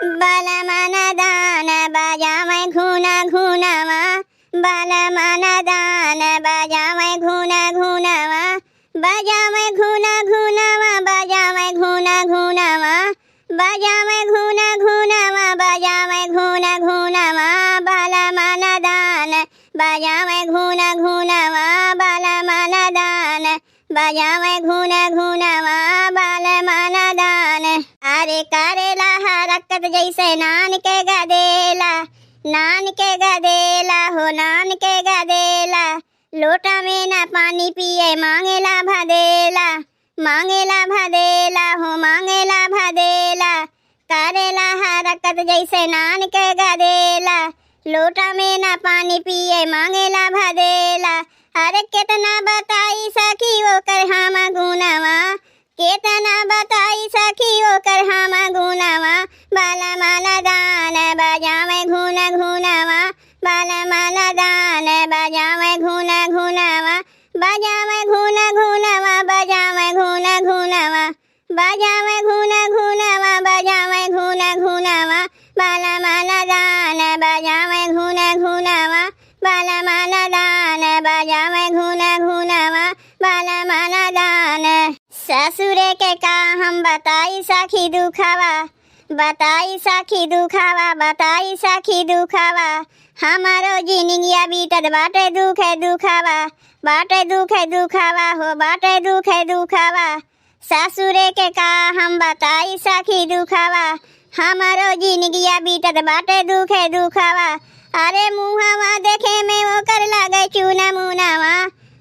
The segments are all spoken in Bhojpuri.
बालमन दान बजावे घुना घुनवा, बालमन दान बजावे घुना घुनवा, बजावे घुना घुनवा, बजावे घुना घुनवा, बजावे घुना घुनवा, बजावे घुना घुनवा, बालमन दान बजावे घुना घुनवा, बालमन दान बजावे घुना घुनवा, बालमन दान। अरे करेला हरकत जैसे नान के गदेला, नान के गदेला हो नान के गदेला, लोटा में ना पानी पिए मांगेला भदेला, मांगेला भदेला हो मांगेला भदेला, करेला हरकत जैसे नान के गदेला, लोटा में ना पानी पिए मांगेला भदेला। अरे कितना बताई सखी ओकर हम गुनवा, केतना बताई सखी ओकर हम गुनवा, बालमन दान बजावे घुना घुनवा, बालमन दान बजावे घुना घुनवा, बजावे घुना घुनवा, बजावे घुना घुनवा, बजावे घुना घुनवा, बजावे घुना घुनवा, बालमन दान बजावे घुना घुनवा, बालमन दान बजावे घुना घुनवा, बालमन दान। ससुरे के का हम बताई सखी दुखावा, बताई सखी दुखावा, बताई सखी दुखावा, हमारो जिंदगिया बीतत बाटे दुखे दुखावा, बाटे दुखे दुखावा हो बाटे दुखे दुखावा। ससुरे के का हम बताई सखी दुखावा, हमारो जिंदगिया बीतत बाटे दुखे दुखावा। अरे मुहावा देखे में वो कर लगे चूना मुनावा,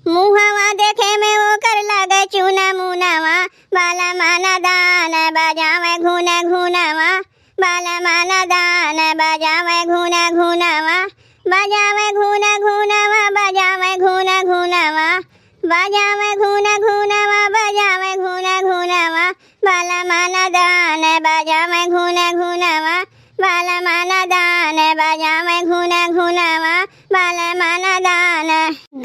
मुहावा देखे में वो कर लगे चूना मुनावा, बालमन दान बजावे घुना घुनवा, बालमन दान बजावे घुना घुनवा, बजावे घुना घुनवा, बजावे घुना घुनवा, बजावे घुना घुनवा, बजावे घुना घुनवा, बालमन दान बजावे घुना घुनवा, बालमन दान बजावे घुना घुनवा, बालमन दान।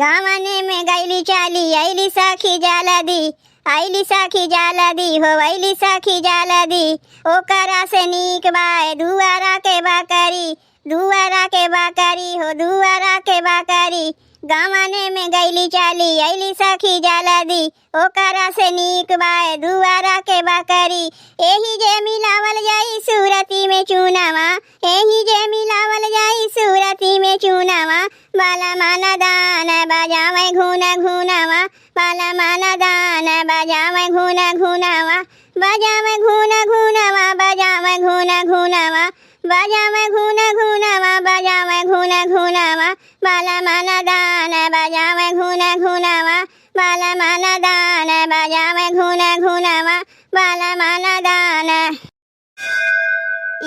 गावने में गैली चाली आईली सखी जलदी, आईली सखी जलदी हो आईली सखी जलदी, ओकरा से नीक बाय दुआरा के बाकरी, दुआरा के बाकरी हो दुआरा के बाकरी। गावने में गैली चाली आईली सखी जलदी, ओकरा से नीक बाय दुआरा के बाकरी। एही जे मिलावल जाई सूरती में चूनावा, एही जे मिलावल जाई सूरती में चूनावा, बालमन दान बजावे घुना घुनवा, बालमन दान बजावे घुना घुनवा, बजावे घुना घुनवा, बजावे घुना घुनवा, बजावे घुना घुनवा, बजावे घुना घुनवा, बालमन दान बजावे घुना घुनवा, बालमन दान बजावे घुना घुनवा, बालमन दान।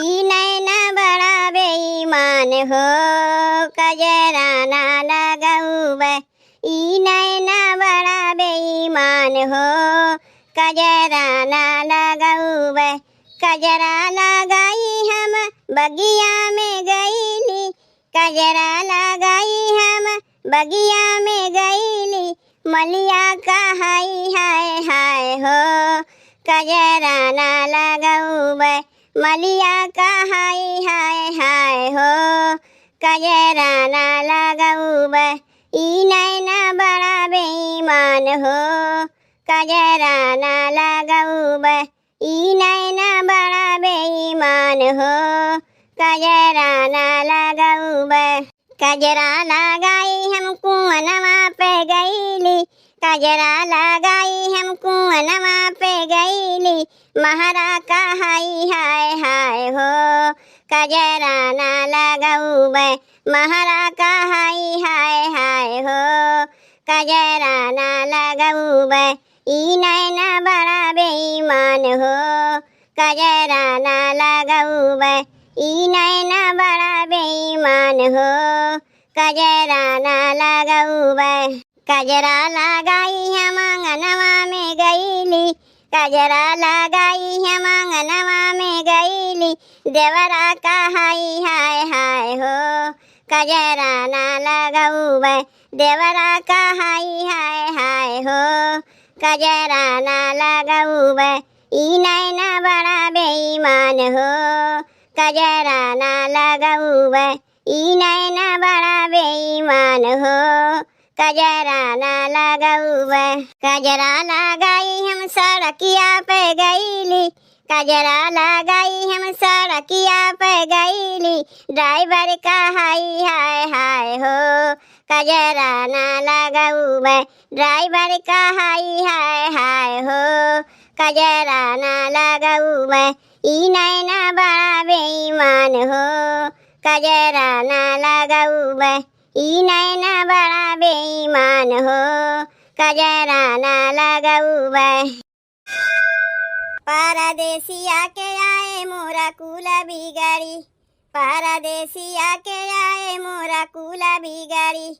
ई नैना बड़ा बेईमान हो कजरा ना लगाऊबे, ई नैना बड़ा बेईमान हो कजरा ना लगाऊबे, कजरा लगाई हम बगिया में गईली, कजरा लगाई हम बगिया में गईली, मलिया का हाय हाय हाय हो कजरा ना लगाऊबे, मलिया का हाय हाय हाय हो कजरा ना लगाऊबे। ई नैना बड़ा बेईमान हो कजरा ना लगाऊबे, ई नैना बड़ा बेईमान हो कजरा ना लगाऊबे। कजरा लगाई हम कुआनवा पे गईली, कजरा लगाई हम कुआनवा पे गईली, महरा का हाय हाय हाय हो कजरा ना लगाऊबे, महरा का हाय हाय हाय हो कजरा ना लगाऊबे। ई नैना बड़ा बेईमान हो कजरा ना लगाऊबे, ई नैना बड़ा बेईमान हो कजरा ना लगाऊबे। कजरा लगाई हम आंगनवा में गईली, कजरा लगाई हम आंगनवा में गईली, देवरा का हाय हाय हाय हो कजरा ना लगाऊबे, देवरा का हाय हाय हाय हो कजरा ना लगाऊबे। ई नैना बड़ा बेईमान हो कजरा ना लगाऊबे ई नैना बड़ा बेईमान हो, कजरा ना लगाऊबे। कजरा लगाई हम सड़किया पे गईली, कजरा लगाई हम सड़किया पे गईली, ड्राइवर का हाय हाय हाय हो, कजरा ना लगाऊबे ड्राइवर का हाय हाय हाय हो, कजरा ना लगाऊबे ई नैना बड़ा बेईमान हो, कजरा ना लगाऊबे ई नैना बड़ा बेईमान हो, कजरा ना लगाऊबे। परदेसिया के आए मोरा कुला बिगाड़ी, परदेसिया के आए मोरा कुला बिगाड़ी,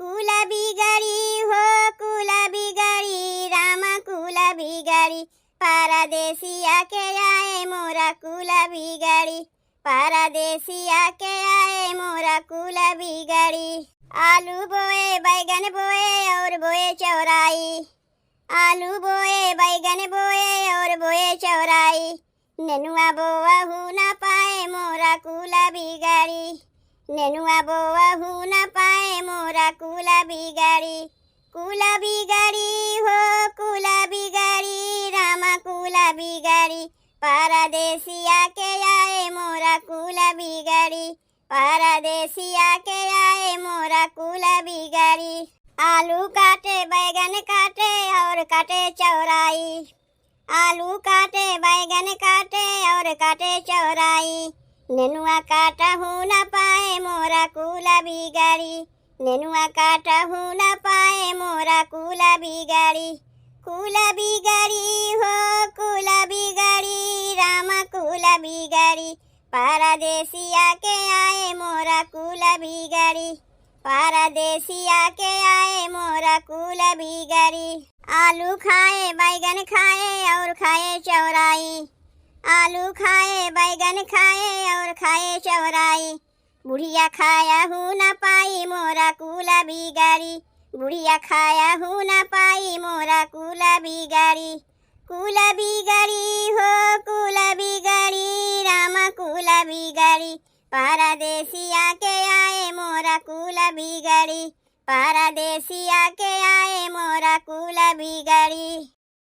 कुला बिगाड़ी हो कुला बिगाड़ी रामा कुला बिगाड़ी, परदेसिया के आए मोरा कुला बिगाड़ी, परदेसिया के आए मोरा कुला बिगाड़ी। आलू बोए बैगन बोए और बोए चौराई, आलू बोए बैगन बोए और बोए चौराई, नेनुआ बोआ हूँ ना पाए मोरा कुला बिगाड़ी, नेनुआ बोआ हूँ ना पाए मोरा कुला बिगाड़ी, कुला बिगाड़ी हो कुला बिगाड़ी रामा कुला बिगाड़ी, परदेसिया के आए मोरा कुला बिगाड़ी, परदेसिया के आए मोरा कुला बिगाड़ी। आलू काटे बैगन काटे और काटे चौराई, आलू काटे बैगन काटे और काटे चौराई, नेनुआ काटा हूँ ना पाए मोरा कुला बिगाड़ी, नेनुआ काटा हूँ ना पाए मोरा कुला बिगाड़ी, कुला बिगाड़ी हो कुला बिगाड़ी रामा कुला बिगाड़ी, परदेसिया के आए मोरा कुला बिगाड़ी, परदेसिया के आए मोरा कुला बिगाड़ी। आलू खाए बैगन खाए और खाए चौराई, आलू खाए बैगन खाए और खाए चौराई, बुढ़िया खाया हूँ ना पाई मोरा कुला बिगाड़ी, बुढ़िया खाया हूँ ना पाई मोरा कुला बिगाड़ी, कुला बिगाड़ी हो कुला बिगाड़ी रामा कुला बिगाड़ी, परदेसिया के आए मोरा कुला बिगाड़ी, परदेसिया के आए मोरा कुला बिगाड़ी।